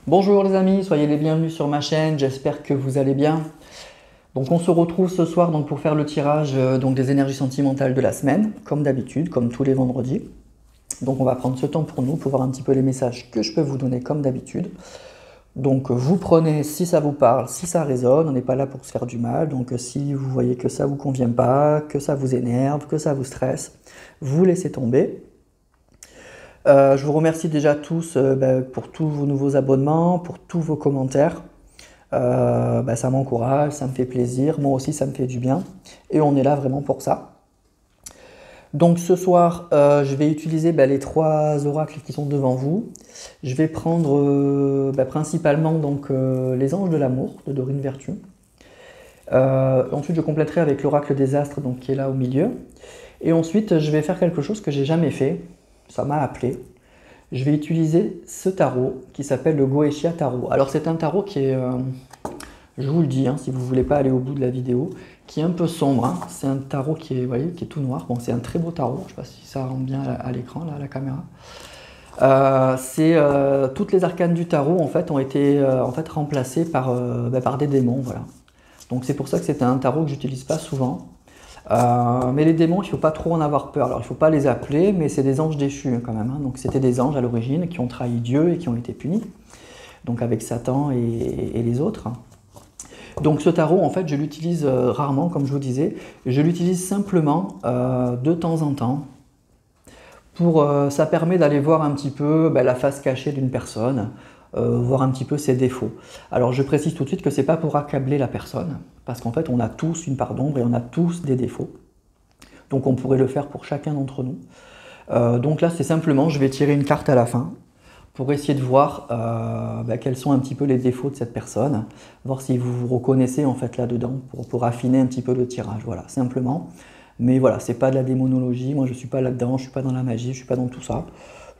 Bonjour les amis, soyez les bienvenus sur ma chaîne, j'espère que vous allez bien. Donc on se retrouve ce soir pour faire le tirage des énergies sentimentales de la semaine, comme d'habitude, comme tous les vendredis. Donc on va prendre ce temps pour nous, pour voir un petit peu les messages que je peux vous donner comme d'habitude. Donc vous prenez si ça vous parle, si ça résonne, on n'est pas là pour se faire du mal. Donc si vous voyez que ça vous convient pas, que ça vous énerve, que ça vous stresse, vous laissez tomber. Je vous remercie déjà tous pour tous vos nouveaux abonnements, pour tous vos commentaires. Ça m'encourage, ça me fait plaisir, moi aussi ça me fait du bien. Et on est là vraiment pour ça. Donc ce soir, je vais utiliser les trois oracles qui sont devant vous. Je vais prendre principalement les anges de l'amour de Dorine Vertu. Ensuite, je compléterai avec l'oracle des astres qui est là au milieu. Et ensuite, je vais faire quelque chose que j'ai jamais fait. Ça m'a appelé. Je vais utiliser ce tarot qui s'appelle le Goetia Tarot. Alors c'est un tarot qui est, je vous le dis, si vous ne voulez pas aller au bout de la vidéo, qui est un peu sombre. C'est un tarot qui est, vous voyez, qui est tout noir. Bon, c'est un très beau tarot. Je ne sais pas si ça rentre bien à l'écran, là, à la caméra. Toutes les arcanes du tarot en fait ont été remplacées par des démons, voilà. Donc c'est pour ça que c'est un tarot que j'utilise pas souvent. Mais les démons, il ne faut pas trop en avoir peur. Alors il ne faut pas les appeler, mais c'est des anges déchus quand même. Donc c'était des anges à l'origine qui ont trahi Dieu et qui ont été punis. Donc avec Satan et les autres. Donc ce tarot, en fait, je l'utilise rarement, comme je vous disais. Je l'utilise simplement de temps en temps. Ça permet d'aller voir un petit peu la face cachée d'une personne, voir un petit peu ses défauts. Alors je précise tout de suite que c'est pas pour accabler la personne, parce qu'en fait on a tous une part d'ombre et on a tous des défauts. Donc on pourrait le faire pour chacun d'entre nous. Donc là c'est simplement, je vais tirer une carte à la fin, pour essayer de voir quels sont un petit peu les défauts de cette personne, voir si vous vous reconnaissez en fait là-dedans, pour affiner un petit peu le tirage, voilà, simplement. Mais voilà, c'est pas de la démonologie, moi je suis pas là-dedans, je suis pas dans la magie, je suis pas dans tout ça.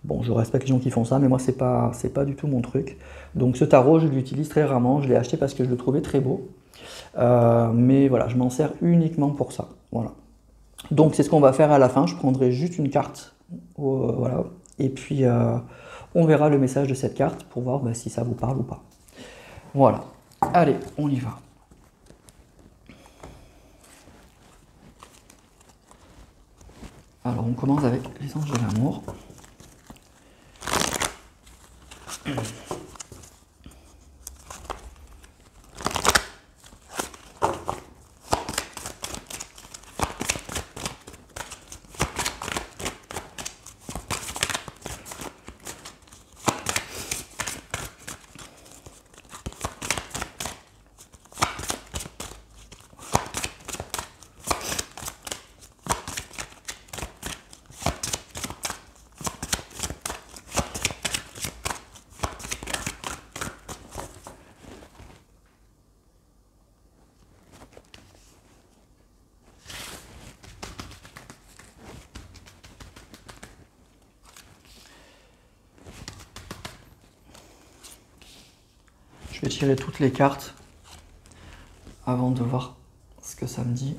Bon, je respecte les gens qui font ça, mais moi c'est pas du tout mon truc. Donc ce tarot, je l'utilise très rarement, je l'ai acheté parce que je le trouvais très beau. Mais voilà, je m'en sers uniquement pour ça, voilà. Donc c'est ce qu'on va faire à la fin, je prendrai juste une carte, voilà, et puis on verra le message de cette carte pour voir si ça vous parle ou pas. Voilà, allez, on y va. Alors on commence avec les anges de l'amour. Je vais tirer toutes les cartes avant de voir ce que ça me dit.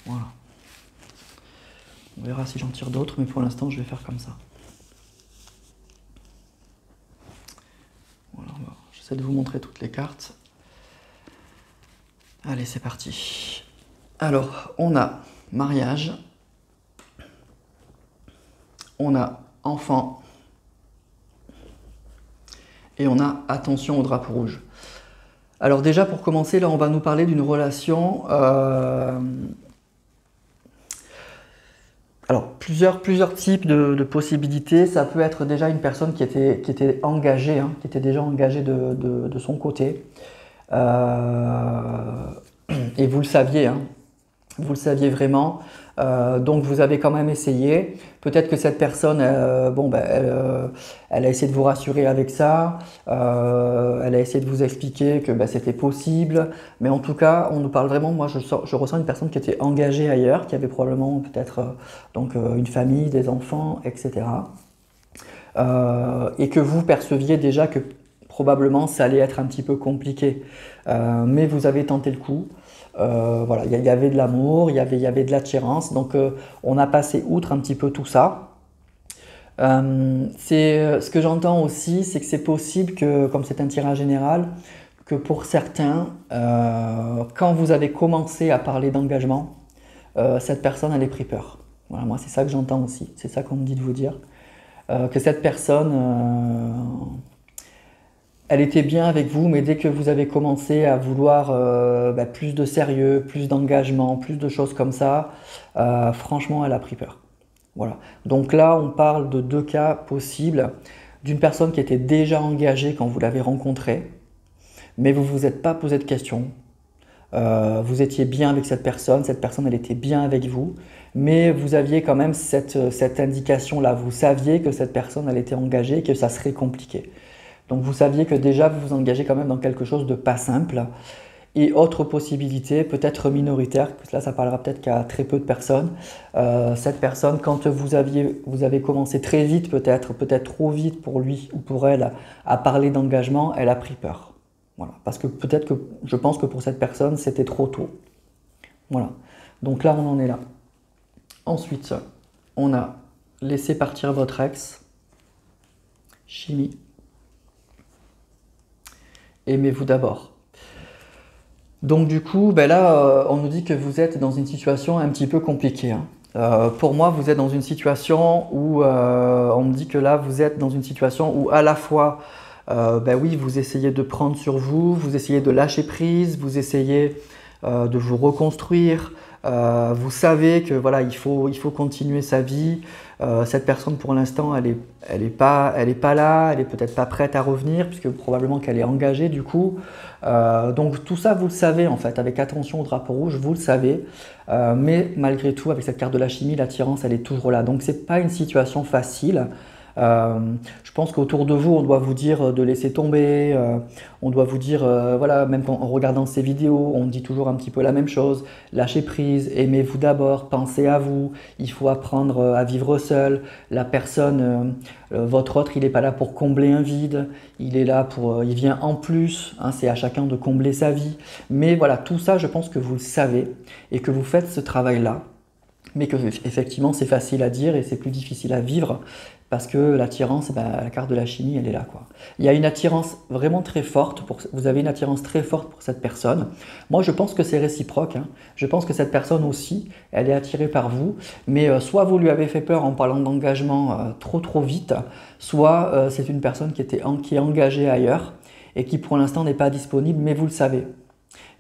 Voilà. On verra si j'en tire d'autres, mais pour l'instant je vais faire comme ça. Voilà, j'essaie de vous montrer toutes les cartes. Allez, c'est parti. Alors, on a mariage, on a enfant, et on a attention au drapeau rouge. Alors déjà, pour commencer, là, on va nous parler d'une relation... Alors, plusieurs types de possibilités. Ça peut être déjà une personne qui était engagée, qui était déjà engagée de son côté. Et vous le saviez, vous le saviez vraiment. Donc vous avez quand même essayé. Peut-être que cette personne, elle a essayé de vous rassurer avec ça. Elle a essayé de vous expliquer que c'était possible. Mais en tout cas, on nous parle vraiment, moi je ressens une personne qui était engagée ailleurs, qui avait probablement peut-être une famille, des enfants, etc. Et que vous perceviez déjà que probablement ça allait être un petit peu compliqué. Mais vous avez tenté le coup. Voilà, il y avait de l'amour, il y avait de l'attirance, donc on a passé outre un petit peu tout ça. Ce que j'entends aussi, c'est que c'est possible que, comme c'est un tirage général, que pour certains, quand vous avez commencé à parler d'engagement, cette personne elle ait pris peur. Voilà, moi c'est ça que j'entends aussi, c'est ça qu'on me dit de vous dire. Que cette personne, elle était bien avec vous, mais dès que vous avez commencé à vouloir plus de sérieux, plus d'engagement, plus de choses comme ça, franchement elle a pris peur. Voilà. Donc là, on parle de deux cas possibles. D'une personne qui était déjà engagée quand vous l'avez rencontrée, mais vous ne vous êtes pas posé de questions. Vous étiez bien avec cette personne elle était bien avec vous, mais vous aviez quand même cette indication-là. Vous saviez que cette personne, elle était engagée et que ça serait compliqué. Donc vous saviez que déjà vous vous engagez quand même dans quelque chose de pas simple. Et autre possibilité, peut-être minoritaire, que là ça parlera peut-être qu'à très peu de personnes, cette personne, quand vous avez commencé très vite peut-être trop vite pour lui ou pour elle, à parler d'engagement, elle a pris peur. Voilà. Parce que peut-être que je pense que pour cette personne, c'était trop tôt. Voilà. Donc là, on en est là. Ensuite, on a laissé partir votre ex. Chimie. Aimez-vous d'abord. Donc du coup, ben là, on nous dit que vous êtes dans une situation un petit peu compliquée, hein. Pour moi, vous êtes dans une situation où, on me dit que là, vous êtes dans une situation où à la fois, ben oui, vous essayez de prendre sur vous, vous essayez de lâcher prise, vous essayez de vous reconstruire, vous savez que voilà, il faut continuer sa vie. Cette personne, pour l'instant, elle est pas là, elle est peut-être pas prête à revenir, puisque probablement qu'elle est engagée du coup. Donc tout ça, vous le savez en fait, avec attention au drapeau rouge, vous le savez. Mais malgré tout, avec cette carte de la chimie, l'attirance, elle est toujours là. Donc c'est pas une situation facile. Je pense qu'autour de vous, on doit vous dire de laisser tomber, on doit vous dire, voilà, même en regardant ces vidéos, on dit toujours un petit peu la même chose, lâchez prise, aimez-vous d'abord, pensez à vous, il faut apprendre à vivre seul, la personne, votre autre, il n'est pas là pour combler un vide, il est là pour, il vient en plus, hein, c'est à chacun de combler sa vie, mais voilà, tout ça, je pense que vous le savez et que vous faites ce travail-là. Mais que effectivement c'est facile à dire et c'est plus difficile à vivre parce que l'attirance, la carte de la chimie, elle est là, quoi. Il y a une attirance vraiment très forte, vous avez une attirance très forte pour cette personne. Moi je pense que c'est réciproque, hein. Je pense que cette personne aussi, elle est attirée par vous, mais soit vous lui avez fait peur en parlant d'engagement trop vite, soit c'est une personne qui est engagée ailleurs et qui pour l'instant n'est pas disponible, mais vous le savez.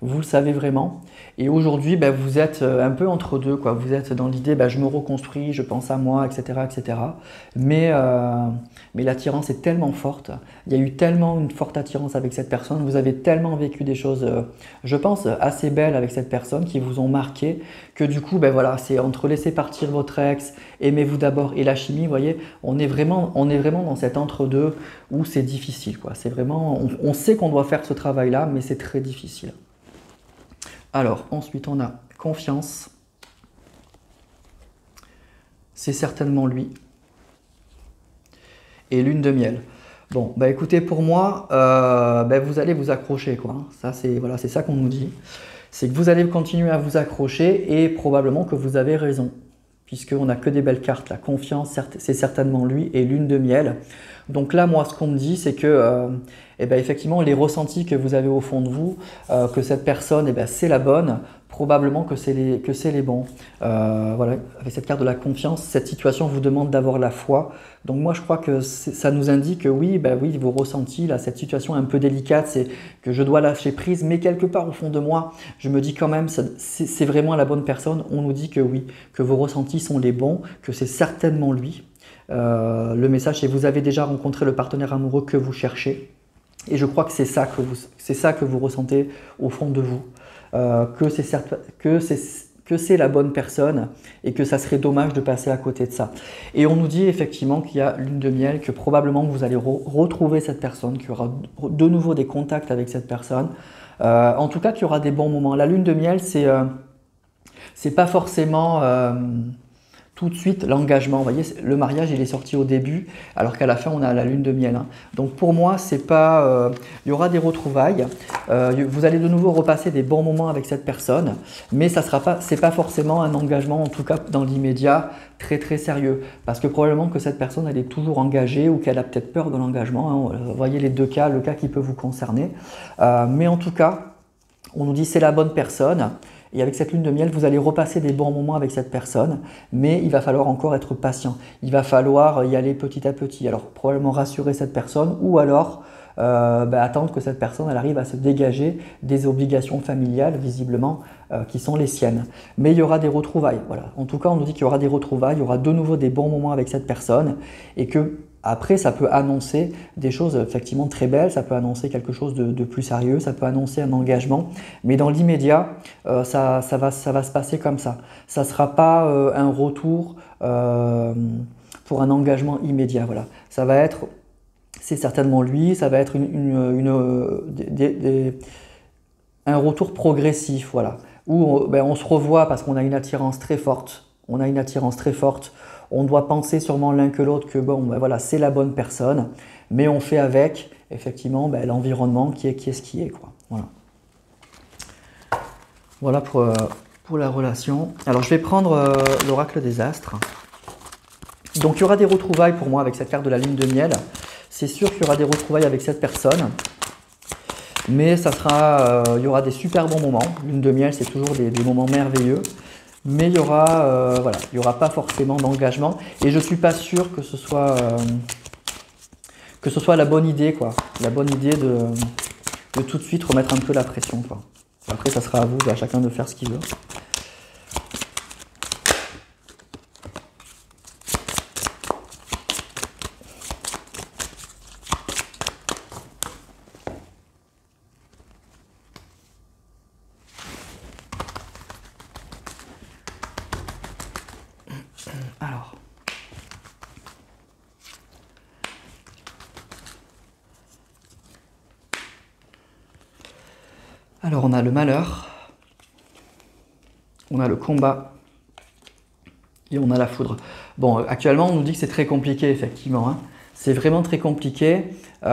Vous le savez vraiment. Et aujourd'hui, vous êtes un peu entre deux, quoi. Vous êtes dans l'idée, je me reconstruis, je pense à moi, etc. etc. Mais l'attirance est tellement forte. Il y a eu tellement une forte attirance avec cette personne. Vous avez tellement vécu des choses, je pense, assez belles avec cette personne qui vous ont marqué que du coup, voilà, c'est entre laisser partir votre ex, aimez-vous d'abord et la chimie, vous voyez, on est vraiment dans cet entre-deux où c'est difficile, quoi. C'est vraiment, on sait qu'on doit faire ce travail-là, mais c'est très difficile. Alors, ensuite, on a confiance. C'est certainement lui. Et lune de miel. Bon, écoutez, pour moi, vous allez vous accrocher, quoi. Ça, c'est ça qu'on nous dit. C'est que vous allez continuer à vous accrocher et probablement que vous avez raison. Puisqu'on n'a que des belles cartes. La confiance, c'est certainement lui et lune de miel. Donc là, moi, ce qu'on me dit, c'est que effectivement, les ressentis que vous avez au fond de vous, que cette personne, c'est la bonne, probablement que c'est les bons. Voilà, avec cette carte de la confiance, cette situation vous demande d'avoir la foi. Donc moi, je crois que ça nous indique que oui, vos ressentis, là, cette situation un peu délicate, c'est que je dois lâcher prise, mais quelque part au fond de moi, je me dis quand même, c'est vraiment la bonne personne. On nous dit que oui, que vos ressentis sont les bons, que c'est certainement lui. Le message, c'est que vous avez déjà rencontré le partenaire amoureux que vous cherchez. Et je crois que c'est ça que vous ressentez au fond de vous. Que c'est la bonne personne et que ça serait dommage de passer à côté de ça. Et on nous dit effectivement qu'il y a lune de miel, que probablement vous allez retrouver cette personne, qu'il y aura de nouveau des contacts avec cette personne. En tout cas, qu'il y aura des bons moments. La lune de miel, c'est pas forcément... tout de suite l'engagement. Vous voyez, le mariage, il est sorti au début, alors qu'à la fin, on a la lune de miel. Hein. Donc pour moi, c'est pas... il y aura des retrouvailles. Vous allez de nouveau repasser des bons moments avec cette personne, mais ça sera pas, c'est pas forcément un engagement, en tout cas dans l'immédiat, très très sérieux. Parce que probablement que cette personne, elle est toujours engagée ou qu'elle a peut-être peur de l'engagement. Hein. Vous voyez les deux cas, le cas qui peut vous concerner. Mais en tout cas, on nous dit c'est la bonne personne. Et avec cette lune de miel, vous allez repasser des bons moments avec cette personne, mais il va falloir encore être patient. Il va falloir y aller petit à petit. Alors probablement rassurer cette personne ou alors attendre que cette personne elle arrive à se dégager des obligations familiales, visiblement, qui sont les siennes. Mais il y aura des retrouvailles. Voilà. En tout cas, on nous dit qu'il y aura des retrouvailles, il y aura de nouveau des bons moments avec cette personne et que après, ça peut annoncer des choses effectivement très belles, ça peut annoncer quelque chose de plus sérieux, ça peut annoncer un engagement, mais dans l'immédiat, ça va se passer comme ça. Ça ne sera pas un retour pour un engagement immédiat. Voilà. Ça va être, c'est certainement lui, ça va être un retour progressif, voilà, où on se revoit parce qu'on a une attirance très forte. On a une attirance très forte. On doit penser sûrement l'un que l'autre que bon, voilà, c'est la bonne personne, mais on fait avec effectivement l'environnement qui est ce qui est, quoi. Voilà, voilà pour la relation. Alors je vais prendre l'oracle des astres. Donc il y aura des retrouvailles pour moi avec cette carte de la lune de miel. C'est sûr qu'il y aura des retrouvailles avec cette personne, mais ça sera, il y aura des super bons moments. Lune de miel, c'est toujours des moments merveilleux. Mais il y aura, voilà, il y aura pas forcément d'engagement et je suis pas sûr que ce soit la bonne idée, quoi. La bonne idée de tout de suite remettre un peu la pression, quoi. Après, ça sera à vous, à chacun de faire ce qu'il veut. Alors on a le malheur, on a le combat et on a la foudre. Bon, actuellement on nous dit que c'est très compliqué effectivement, hein. C'est vraiment très compliqué. C'est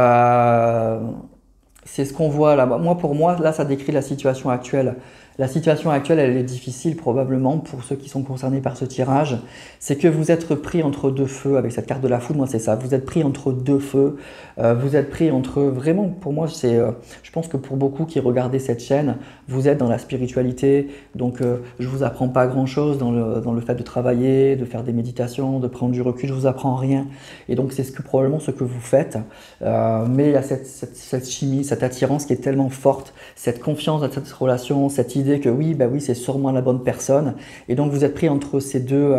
ce qu'on voit là. Moi, pour moi, là ça décrit la situation actuelle. La situation actuelle, elle est difficile probablement pour ceux qui sont concernés par ce tirage. C'est que vous êtes pris entre deux feux avec cette carte de la foudre. Moi, c'est ça. Vous êtes pris entre deux feux. Vous êtes pris entre... Vraiment, pour moi, c'est... je pense que pour beaucoup qui regardaient cette chaîne, vous êtes dans la spiritualité. Donc, je vous apprends pas grand-chose dans le fait de travailler, de faire des méditations, de prendre du recul. Je vous apprends rien. Et donc, c'est probablement ce que vous faites. Mais il y a cette chimie, cette attirance qui est tellement forte, cette confiance dans cette relation, cette idée que oui, bah oui, c'est sûrement la bonne personne. Et donc vous êtes pris entre ces deux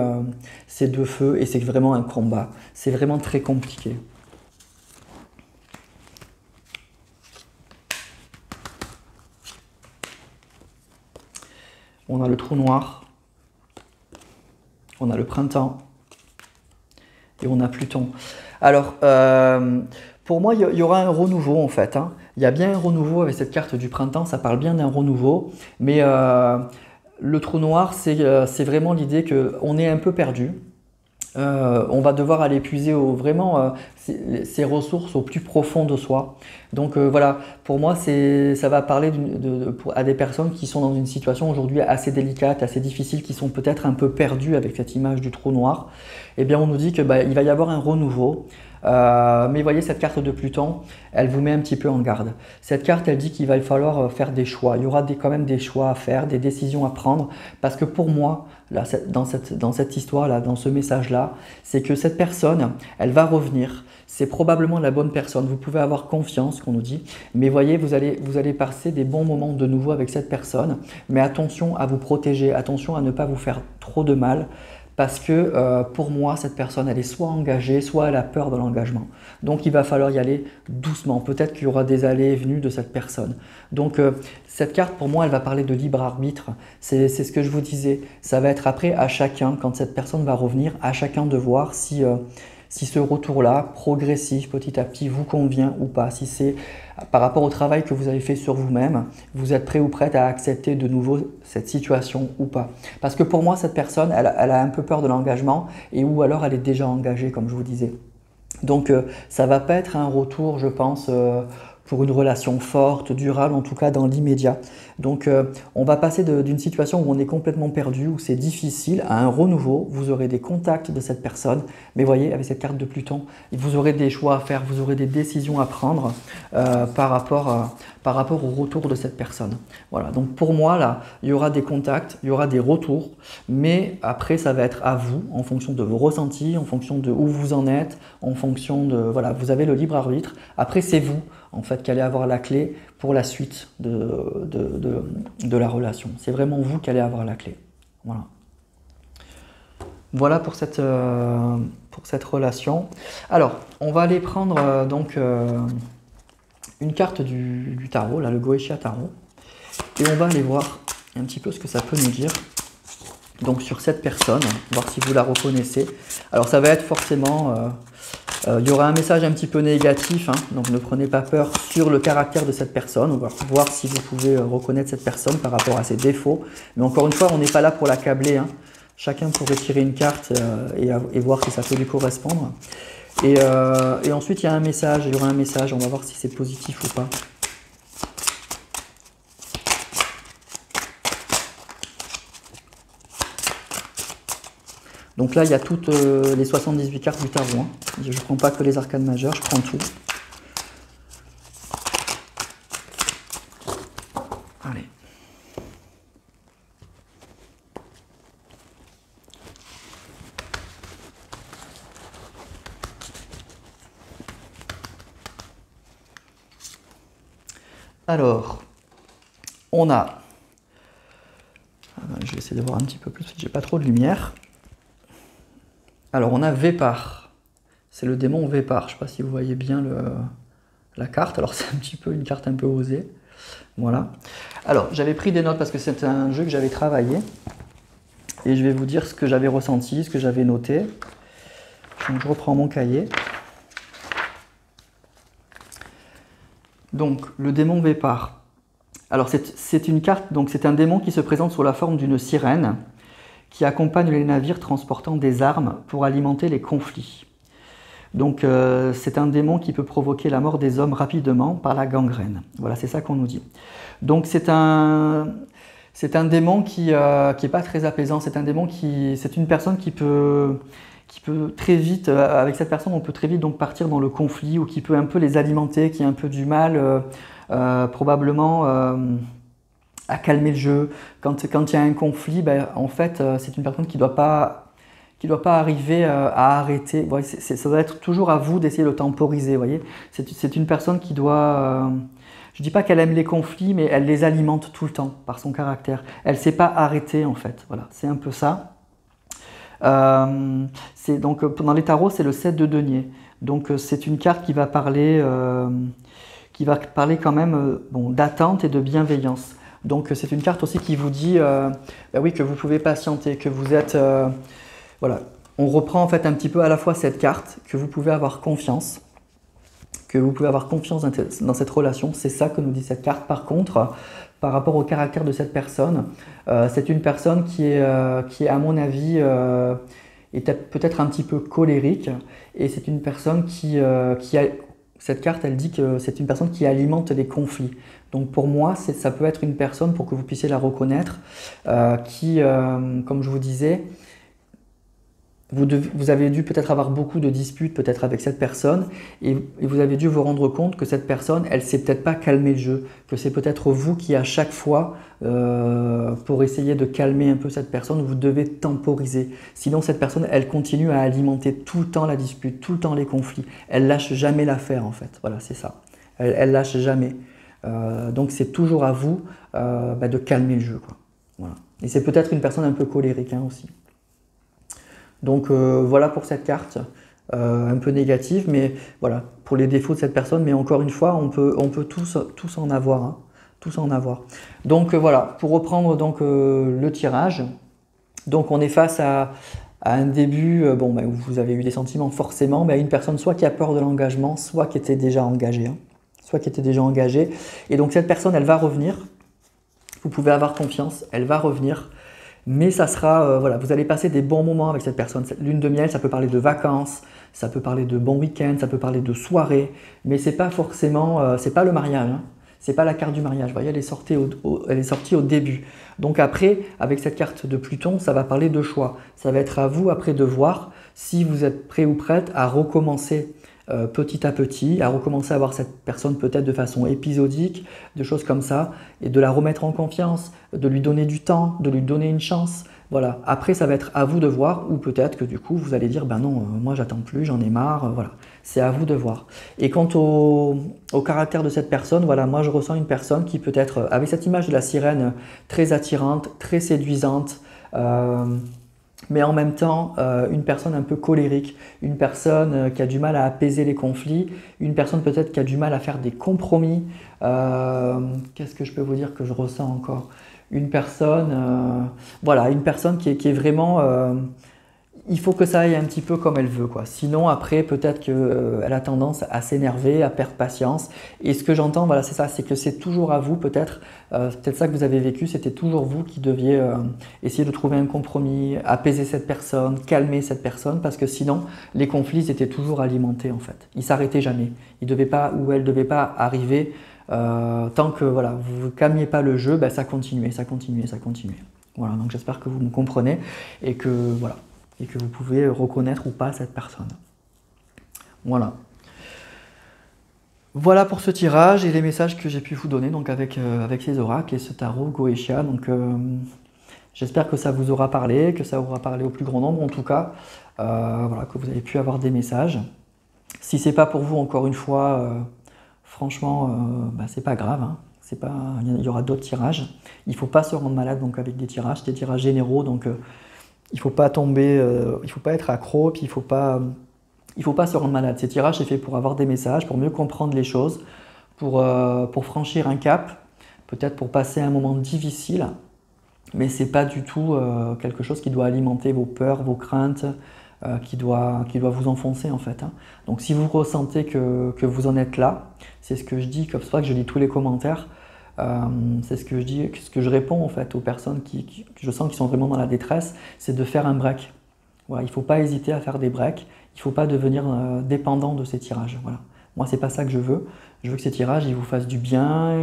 feux et c'est vraiment un combat. C'est vraiment très compliqué. On a le trou noir, on a le printemps et on a Pluton. Alors, pour moi, il y aura un renouveau en fait, hein. Il y a bien un renouveau avec cette carte du printemps, ça parle bien d'un renouveau. Mais le trou noir, c'est vraiment l'idée qu'on est un peu perdu. On va devoir aller puiser vraiment ses ressources au plus profond de soi. Donc voilà, pour moi, ça va parler à des personnes qui sont dans une situation aujourd'hui assez délicate, assez difficile, qui sont peut-être un peu perdues avec cette image du trou noir. Eh bien, on nous dit que il va y avoir un renouveau. Mais voyez, cette carte de Pluton, elle vous met un petit peu en garde. Cette carte, elle dit qu'il va falloir faire des choix. Il y aura quand même des choix à faire, des décisions à prendre. Parce que pour moi, là, dans cette histoire-là, dans ce message-là, c'est que cette personne, elle va revenir. C'est probablement la bonne personne. Vous pouvez avoir confiance, qu'on nous dit. Mais voyez, vous allez passer des bons moments de nouveau avec cette personne. Mais attention à vous protéger, attention à ne pas vous faire trop de mal. Parce que pour moi, cette personne, elle est soit engagée, soit elle a peur de l'engagement. Donc, il va falloir y aller doucement. Peut-être qu'il y aura des allées et venues de cette personne. Donc, cette carte, pour moi, elle va parler de libre arbitre. C'est ce que je vous disais. Ça va être après à chacun, quand cette personne va revenir, à chacun de voir si si ce retour-là, progressif, petit à petit, vous convient ou pas, si c'est par rapport au travail que vous avez fait sur vous-même, vous êtes prêt ou prête à accepter de nouveau cette situation ou pas. Parce que pour moi, cette personne, elle a un peu peur de l'engagement et ou alors elle est déjà engagée, comme je vous disais. Donc ça ne va pas être un retour, je pense, pour une relation forte, durable, en tout cas dans l'immédiat. Donc on va passer d'une situation où on est complètement perdu, où c'est difficile, à un renouveau. Vous aurez des contacts de cette personne, mais voyez, avec cette carte de Pluton, vous aurez des choix à faire, vous aurez des décisions à prendre par rapport au retour de cette personne. Voilà, donc pour moi, là, il y aura des contacts, il y aura des retours, mais après, ça va être à vous, en fonction de vos ressentis, en fonction de où vous en êtes, en fonction de... Voilà, vous avez le libre arbitre. Après, c'est vous, en fait, qui allez avoir la clé pour la suite de la relation. C'est vraiment vous qui allez avoir la clé. Voilà. Voilà pour cette relation. Alors, on va aller prendre donc une carte du tarot, là, le Goetia Tarot, et on va aller voir un petit peu ce que ça peut nous dire. Donc sur cette personne, voir si vous la reconnaissez. Alors ça va être forcément... il y aura un message un petit peu négatif, hein, donc ne prenez pas peur sur le caractère de cette personne. On va voir si vous pouvez reconnaître cette personne par rapport à ses défauts. Mais encore une fois, on n'est pas là pour l'accabler. Hein. Chacun pourrait tirer une carte et voir si ça peut lui correspondre. Et ensuite, il y a un message, il y aura un message, on va voir si c'est positif ou pas. Donc là, il y a toutes les 78 cartes du tarot. Hein. Je ne prends pas que les arcanes majeures, je prends tout. Allez. Alors, on a... Je vais essayer de voir un petit peu plus, j'ai pas trop de lumière. Alors, on a Vépar. C'est le démon Vépar. Je ne sais pas si vous voyez bien la carte. Alors, c'est un petit peu une carte un peu osée. Voilà. Alors, j'avais pris des notes parce que c'est un jeu que j'avais travaillé. Et je vais vous dire ce que j'avais ressenti, ce que j'avais noté. Donc, je reprends mon cahier. Donc, le démon Vépar. Alors, c'est une carte, donc c'est un démon qui se présente sous la forme d'une sirène qui accompagne les navires transportant des armes pour alimenter les conflits. Donc c'est un démon qui peut provoquer la mort des hommes rapidement par la gangrène. Voilà, c'est ça qu'on nous dit. Donc c'est un démon qui est pas très apaisant, c'est une personne qui peut très vite, avec cette personne on peut très vite donc partir dans le conflit ou qui peut un peu les alimenter, qui a un peu du mal probablement à calmer le jeu. Quand il y a un conflit, ben, en fait, c'est une personne qui doit pas arriver à arrêter. Ouais, ça doit être toujours à vous d'essayer de temporiser. Voyez, c'est une personne qui doit... je ne dis pas qu'elle aime les conflits, mais elle les alimente tout le temps par son caractère. Elle ne sait pas arrêter, en fait. Voilà, c'est un peu ça. Donc, dans les tarots, c'est le 7 de denier. Donc, c'est une carte qui va parler quand même bon, d'attente et de bienveillance. Donc c'est une carte aussi qui vous dit ben oui, que vous pouvez patienter, que vous êtes... voilà, on reprend en fait un petit peu à la fois cette carte, que vous pouvez avoir confiance, dans cette relation. C'est ça que nous dit cette carte. Par contre, par rapport au caractère de cette personne, c'est une personne qui est à mon avis, est peut-être un petit peu colérique, et c'est une personne qui a... Cette carte, elle dit que c'est une personne qui alimente les conflits. Donc pour moi, ça peut être une personne, pour que vous puissiez la reconnaître, qui, comme je vous disais, vous avez dû peut-être avoir beaucoup de disputes peut-être avec cette personne et vous avez dû vous rendre compte que cette personne, elle ne sait peut-être pas calmer le jeu, que c'est peut-être vous qui à chaque fois, pour essayer de calmer un peu cette personne, vous devez temporiser. Sinon cette personne, elle continue à alimenter tout le temps la dispute, tout le temps les conflits. Elle lâche jamais l'affaire en fait, voilà c'est ça. Elle lâche jamais. Donc c'est toujours à vous de calmer le jeu, quoi. Voilà. Et c'est peut-être une personne un peu colérique hein, aussi. Donc voilà pour cette carte, un peu négative, mais voilà, pour les défauts de cette personne, mais encore une fois, on peut tous en avoir, hein, tous en avoir. Donc voilà, pour reprendre donc, le tirage, donc on est face à à un début bon, où vous avez eu des sentiments forcément, mais à une personne soit qui a peur de l'engagement, soit qui était déjà engagée. Hein. Soit qui était déjà engagée. Et donc cette personne, elle va revenir. Vous pouvez avoir confiance, elle va revenir. Mais ça sera, voilà, vous allez passer des bons moments avec cette personne. Cette lune de miel, ça peut parler de vacances, ça peut parler de bons week-ends, ça peut parler de soirées, mais c'est pas forcément, c'est pas le mariage, hein. C'est pas la carte du mariage. Vous voyez, elle est sortie au début. Donc après, avec cette carte de Pluton, ça va parler de choix. Ça va être à vous après de voir si vous êtes prêt ou prête à recommencer petit à petit, à recommencer à voir cette personne peut-être de façon épisodique, de choses comme ça, et de la remettre en confiance, de lui donner du temps, de lui donner une chance. Voilà. Après, ça va être à vous de voir, ou peut-être que du coup, vous allez dire, ben non, moi j'attends plus, j'en ai marre, voilà. C'est à vous de voir. Et quant au caractère de cette personne, voilà, moi je ressens une personne qui peut être, avec cette image de la sirène, très attirante, très séduisante, mais en même temps, une personne un peu colérique, une personne qui a du mal à apaiser les conflits, une personne peut-être qui a du mal à faire des compromis. Qu'est-ce que je peux vous dire que je ressens encore? Une personne, voilà, une personne qui est vraiment... il faut que ça aille un petit peu comme elle veut, quoi. Sinon, après, peut-être qu'elle a tendance à s'énerver, à perdre patience. Et ce que j'entends, voilà, c'est ça, c'est que c'est toujours à vous, peut-être ça que vous avez vécu, c'était toujours vous qui deviez essayer de trouver un compromis, apaiser cette personne, calmer cette personne, parce que sinon, les conflits étaient toujours alimentés, en fait. Ils s'arrêtaient jamais. Ils devaient pas, ou elles ne devaient pas arriver tant que, voilà, vous ne calmiez pas le jeu, ben, ça continuait, ça continuait, ça continuait. Voilà, donc j'espère que vous me comprenez et que, voilà, et que vous pouvez reconnaître ou pas cette personne. Voilà. Voilà pour ce tirage et les messages que j'ai pu vous donner donc avec ces oracles et ce tarot Goetia. Donc j'espère que ça vous aura parlé, que ça aura parlé au plus grand nombre en tout cas. Voilà, que vous avez pu avoir des messages. Si c'est pas pour vous, encore une fois, franchement, bah, c'est pas grave. Hein. Il y aura d'autres tirages. Il ne faut pas se rendre malade donc, avec des tirages généraux. Donc il ne faut pas tomber, il ne faut pas être accro, puis il ne faut pas se rendre malade. Ces tirages, c'est fait pour avoir des messages, pour mieux comprendre les choses, pour franchir un cap, peut-être pour passer un moment difficile, mais ce n'est pas du tout quelque chose qui doit alimenter vos peurs, vos craintes, qui doit vous enfoncer en fait. Hein. Donc si vous ressentez que vous en êtes là, c'est ce que je dis, c'est pour ça que je lis tous les commentaires, c'est ce que je dis, ce que je réponds en fait aux personnes qui je sens qui sont vraiment dans la détresse, c'est de faire un break. Voilà, il ne faut pas hésiter à faire des breaks, il ne faut pas devenir dépendant de ces tirages. Voilà. Moi, c'est pas ça que je veux. Je veux que ces tirages, ils vous fassent du bien,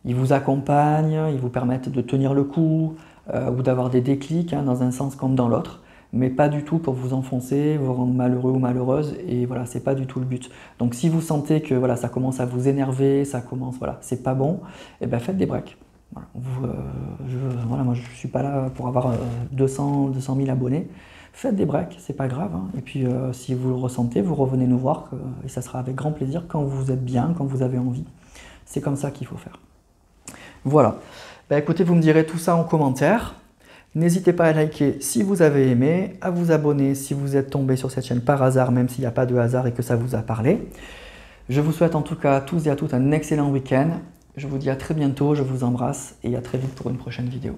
ils vous accompagnent, ils vous permettent de tenir le coup ou d'avoir des déclics hein, dans un sens comme dans l'autre. Mais pas du tout pour vous enfoncer, vous rendre malheureux ou malheureuse, et voilà, c'est pas du tout le but. Donc si vous sentez que voilà, ça commence à vous énerver, ça commence, voilà, c'est pas bon, et ben faites des breaks. Voilà, voilà, moi je suis pas là pour avoir 200 000 abonnés, faites des breaks, c'est pas grave, hein. Et puis si vous le ressentez, vous revenez nous voir, et ça sera avec grand plaisir quand vous êtes bien, quand vous avez envie. C'est comme ça qu'il faut faire. Voilà, ben, écoutez, vous me direz tout ça en commentaire. N'hésitez pas à liker si vous avez aimé, à vous abonner si vous êtes tombé sur cette chaîne par hasard, même s'il n'y a pas de hasard et que ça vous a parlé. Je vous souhaite en tout cas à tous et à toutes un excellent week-end. Je vous dis à très bientôt, je vous embrasse et à très vite pour une prochaine vidéo.